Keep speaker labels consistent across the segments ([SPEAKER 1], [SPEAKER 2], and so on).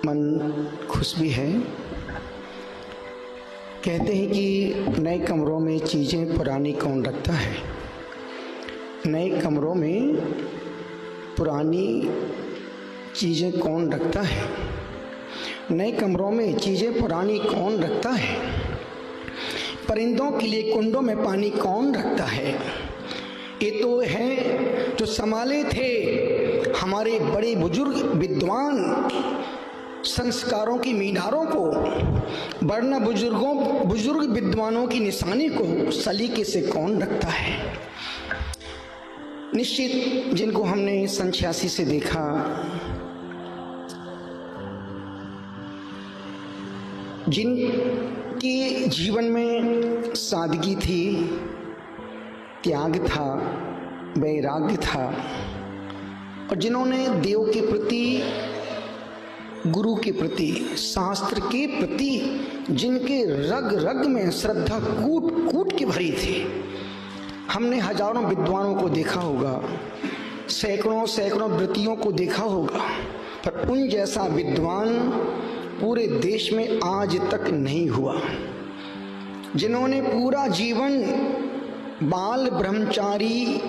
[SPEAKER 1] मन खुश भी है। कहते हैं कि नए कमरों में चीज़ें पुरानी कौन रखता है। नए कमरों में पुरानी चीज़ें कौन रखता है। नए कमरों में चीज़ें पुरानी कौन रखता है। परिंदों के लिए कुंडों में पानी कौन रखता है। ये तो है जो संभाले थे हमारे बड़े बुजुर्ग विद्वान संस्कारों की मीनारों को, वरना बुजुर्ग विद्वानों की निशानी को सलीके से कौन रखता है। निश्चित जिनको हमने सन 86 से देखा, जिनके जीवन में सादगी थी, त्याग था, वैराग्य था, और जिन्होंने देव के प्रति, गुरु के प्रति, शास्त्र के प्रति जिनके रग रग में श्रद्धा कूट कूट के भरी थी। हमने हजारों विद्वानों को देखा होगा, सैकड़ों सैकड़ों व्रतियों को देखा होगा, पर उन जैसा विद्वान पूरे देश में आज तक नहीं हुआ। जिन्होंने पूरा जीवन बाल ब्रह्मचारी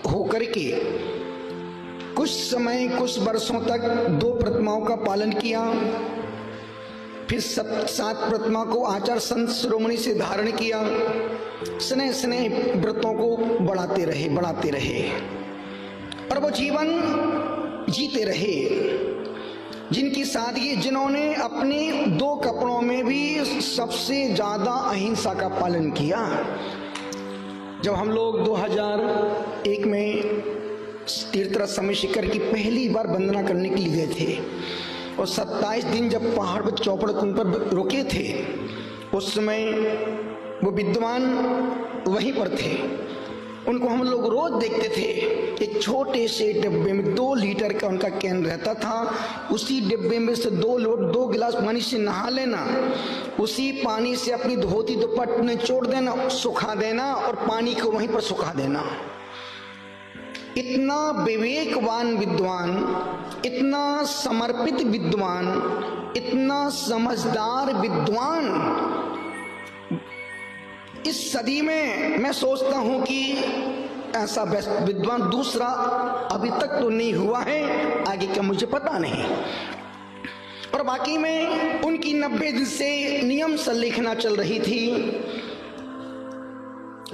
[SPEAKER 1] होकर के कुछ समय, कुछ वर्षों तक 2 प्रतिमाओं का पालन किया, फिर 7 प्रतिमा को आचार संत शिरोमणि से धारण किया, स्नेह स्नेह व्रतों को बढ़ाते रहे और वो जीवन जीते रहे। जिनकी सादगी, जिन्होंने अपने 2 कपड़ों में भी सबसे ज्यादा अहिंसा का पालन किया। जब हम लोग 2001 में तीर्थराज समय शिखर की पहली बार वंदना करने के लिए गए थे और 27 दिन जब पहाड़ पर चौपड़ कुंड पर रुके थे, उस समय वो विद्वान वहीं पर थे। उनको हम लोग रोज देखते थे। एक छोटे से डिब्बे में 2 लीटर का उनका कैन रहता था। उसी डिब्बे में से 2 गिलास पानी से नहा लेना, उसी पानी से अपनी धोती दुपट्ट निचोड़ देना, सुखा देना और पानी को वहीं पर सुखा देना। इतना विवेकवान विद्वान, इतना समर्पित विद्वान, इतना समझदार विद्वान इस सदी में मैं सोचता हूं कि ऐसा विद्वान दूसरा अभी तक तो नहीं हुआ है, आगे का मुझे पता नहीं। और बाकी में उनकी 90 दिन से नियम संलेखना चल रही थी।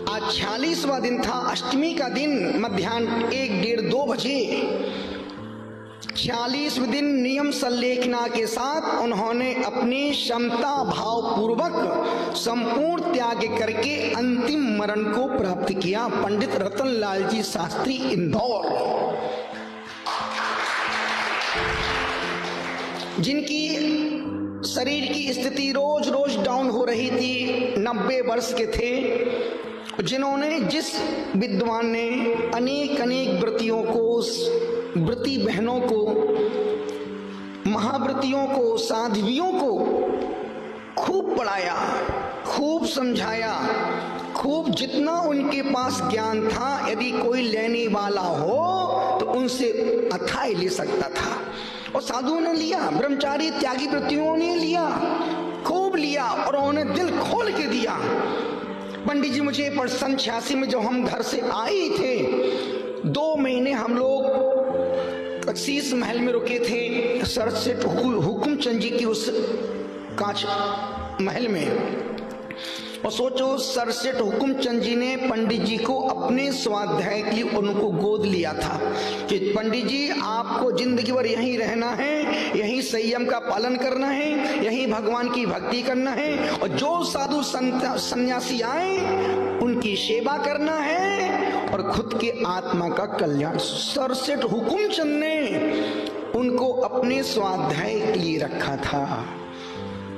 [SPEAKER 1] आज 46वां दिन था, अष्टमी का दिन, मध्याह्न 1-1:30-2 बजे 46वें दिन नियम संलेखना के साथ उन्होंने अपनी क्षमता भाव पूर्वक संपूर्ण त्याग करके अंतिम मरण को प्राप्त किया। पंडित रतनलाल जी शास्त्री, इंदौर, जिनकी शरीर की स्थिति रोज रोज डाउन हो रही थी, 90 वर्ष के थे, जिन्होंने, जिस विद्वान ने अनेक व्रतियों को, व्रती बहनों को, महाव्रतियों को, साध्वियों को खूब पढ़ाया, खूब समझाया, खूब जितना उनके पास ज्ञान था, यदि कोई लेने वाला हो तो उनसे अथाह ले सकता था। और साधुओं ने लिया, ब्रह्मचारी त्यागी व्रतियों ने लिया, खूब लिया और उन्होंने दिल खोल के दिया। पंडित जी, मुझे पर सन 86 में जब हम घर से आए थे, 2 महीने हम लोग शीश महल में रुके थे, सर सेठ हुकुमचंद जी की उस कांच महल में। और सोचो, सर सेठ हुकुमचंद जी ने पंडित जी को अपने स्वाध्याय के लिए उनको गोद लिया था कि पंडित जी, आपको जिंदगी भर यहीं रहना है, यहीं संयम का पालन करना है, यहीं भगवान की भक्ति करना है, और जो साधु सन्यासी आए उनकी सेवा करना है और खुद के आत्मा का कल्याण। सर सेठ हुकुमचंद ने उनको अपने स्वाध्याय के लिए रखा था।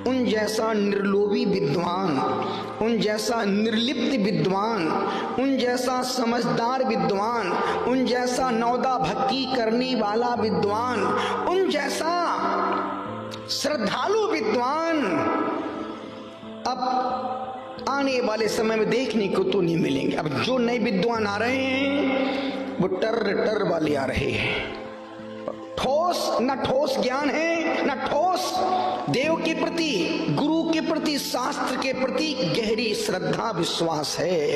[SPEAKER 1] उन जैसा निर्लोभी विद्वान, उन जैसा निर्लिप्त विद्वान, उन जैसा समझदार विद्वान, उन जैसा नवदा भक्ति करने वाला विद्वान, उन जैसा श्रद्धालु विद्वान अब आने वाले समय में देखने को तो नहीं मिलेंगे। अब जो नए विद्वान आ रहे हैं वो टर वाले आ रहे हैं। ठोस न ठोस ज्ञान है न ठोस देव के प्रति, गुरु के प्रति, शास्त्र के प्रति गहरी श्रद्धा विश्वास है।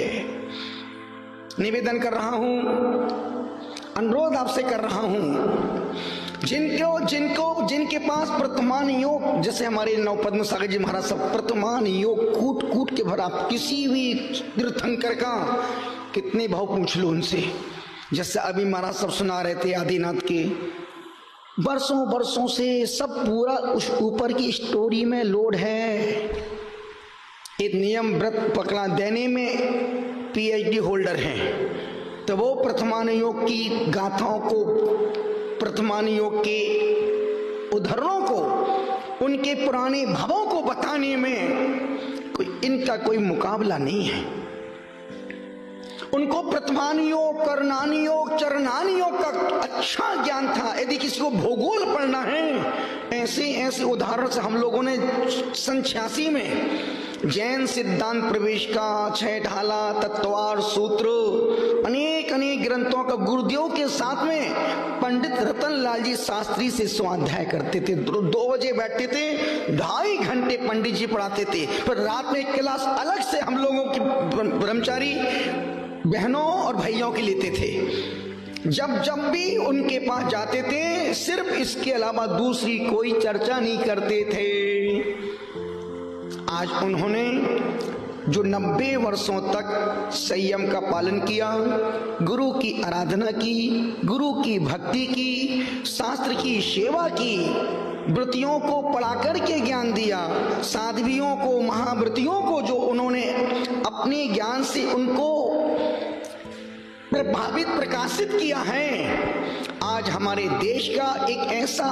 [SPEAKER 1] निवेदन कर रहा हूं, अनुरोध आपसे कर रहा हूं, जिनके पास वर्तमान योग, जैसे हमारे नवपद्म सागर जी महाराज सब वर्तमान योग कूट कूट के भरा, किसी भी तीर्थंकर का कितने भाव पूछ लो उनसे। जैसे अभी महाराज सब सुना रहे थे आदिनाथ के, बरसों बरसों से सब पूरा उस ऊपर की स्टोरी में लोड है। एक नियम व्रत पकड़ा देने में पीएचडी होल्डर हैं, तो वो प्रथमान योग की गाथाओं को, प्रथमान योग के उदाहरणों को, उनके पुराने भावों को बताने में इनका कोई मुकाबला नहीं है। उनको प्रथमान योग, करनानी योग, चरनानी योग का अच्छा ज्ञान था। यदि किसी को भूगोल पढ़ना है, ऐसे उदाहरण से हम लोगों ने सन 86 में जैन सिद्धांत प्रवेश का, छह ढाला, तत्वार सूत्र, अनेक ग्रंथों का गुरुदेव के साथ में पंडित रतनलाल जी शास्त्री से स्वाध्याय करते थे। 2 बजे बैठते थे, 2.5 घंटे पंडित जी पढ़ाते थे। फिर रात में एक क्लास अलग से हम लोगों की ब्रह्मचारी बहनों और भाइयों की लेते थे। जब भी उनके पास जाते थे, सिर्फ इसके अलावा दूसरी कोई चर्चा नहीं करते थे। आज उन्होंने जो 90 वर्षों तक संयम का पालन किया, गुरु की आराधना की, गुरु की भक्ति की, शास्त्र की सेवा की, व्रतियों को पढ़ा करके ज्ञान दिया, साध्वियों को, महाव्रतियों को जो उन्होंने अपने ज्ञान से उनको प्रभावित, प्रकाशित किया है, आज हमारे देश का एक ऐसा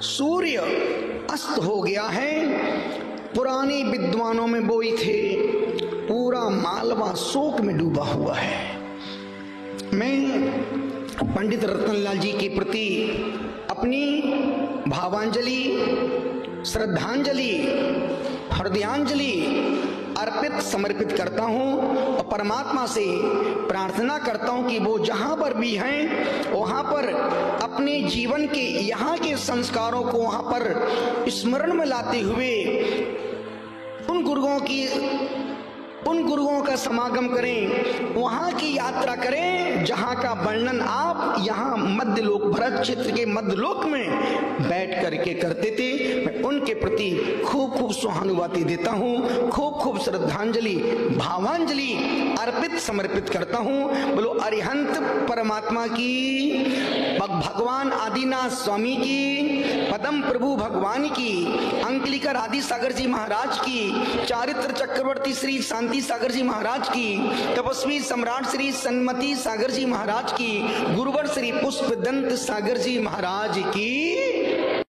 [SPEAKER 1] सूर्य अस्त हो गया है। पुराने विद्वानों में बोई थे, पूरा मालवा शोक में डूबा हुआ है। मैं पंडित रतनलाल जी के प्रति अपनी भावांजलि, श्रद्धांजलि, हृदयांजलि अर्पित समर्पित करता हूं और परमात्मा से प्रार्थना करता हूं कि वो जहां पर भी हैं वहां पर अपने जीवन के, यहाँ के संस्कारों को वहां पर स्मरण में लाते हुए उन गुरुओं का समागम करें, वहां की यात्रा करें जहां का वर्णन आप यहाँ मध्यलोक, भरत क्षेत्र के मध्यलोक में बैठ करके करते थे। मैं उनके प्रति खूब खूब सहानुभूति देता हूँ, खूब खूब श्रद्धांजलि, भावांजलि अर्पित समर्पित करता हूँ। बोलो अरिहंत परमात्मा की, भगवान आदिनाथ स्वामी की, पदम प्रभु भगवान की, अंकलिकर आदि सागर जी महाराज की, चारित्र चक्रवर्ती श्री शांति सागर जी महाराज की, तपस्वी सम्राट श्री सन्मति सागर जी महाराज की, गुरुवर श्री पुष्पदंत सागर जी महाराज की।